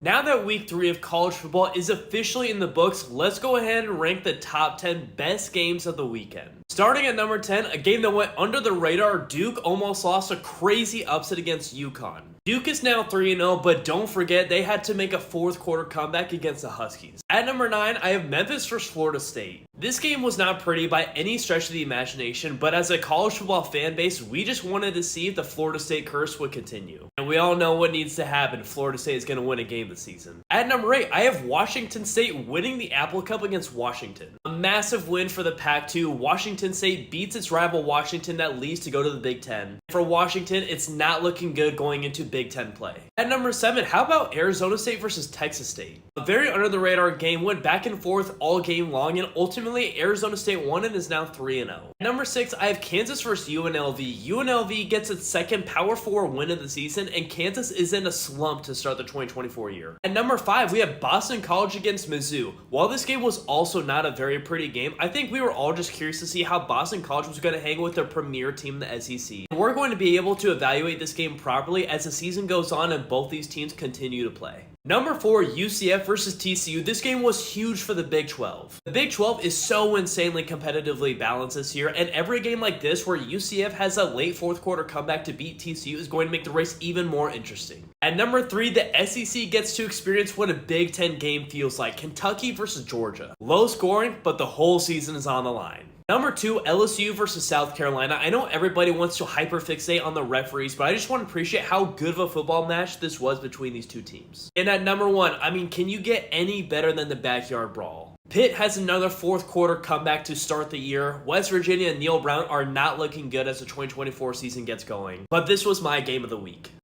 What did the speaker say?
Now that week 3 of college football is officially in the books, let's go ahead and rank the top 10 best games of the weekend. Starting at number 10, a game that went under the radar, Duke almost lost a crazy upset against UConn. Duke is now 3-0, but don't forget they had to make a fourth quarter comeback against the Huskies. At number 9, I have Memphis vs Florida State. This game was not pretty by any stretch of the imagination, but as a college football fan base, we just wanted to see if the Florida State curse would continue. And we all know what needs to happen. Florida State is going to win a game this season. At number 8, I have Washington State winning the Apple Cup against Washington. A massive win for the Pac-2. Washington State beats its rival Washington that leads to go to the Big Ten. For Washington, it's not looking good going into Big Ten play. At number 7, how about Arizona State versus Texas State? A very under-the-radar game went back and forth all game long, and ultimately Arizona State won and is now 3-0. At number 6, I have Kansas versus UNLV. UNLV gets its second Power 4 win of the season, and Kansas is in a slump to start the 2024 year. At number 5, we have Boston College against Mizzou. While this game was also not a very pretty game, I think we were all just curious to see how Boston College was going to hang with their premier team in the SEC. We're going to be able to evaluate this game properly as the season goes on and both these teams continue to play. Number 4, UCF versus TCU. This game was huge for the Big 12. The Big 12 is so insanely competitively balanced this year, and every game like this where UCF has a late fourth quarter comeback to beat TCU is going to make the race even more interesting. At number 3, the SEC gets to experience what a Big 10 game feels like. Kentucky versus Georgia. Low scoring, but the whole season is on the line. Number 2, LSU versus South Carolina. I know everybody wants to hyperfixate on the referees, but I just want to appreciate how good of a football match this was between these two teams. And at number 1, I mean, can you get any better than the backyard brawl? Pitt has another fourth quarter comeback to start the year. West Virginia and Neil Brown are not looking good as the 2024 season gets going, but this was my game of the week.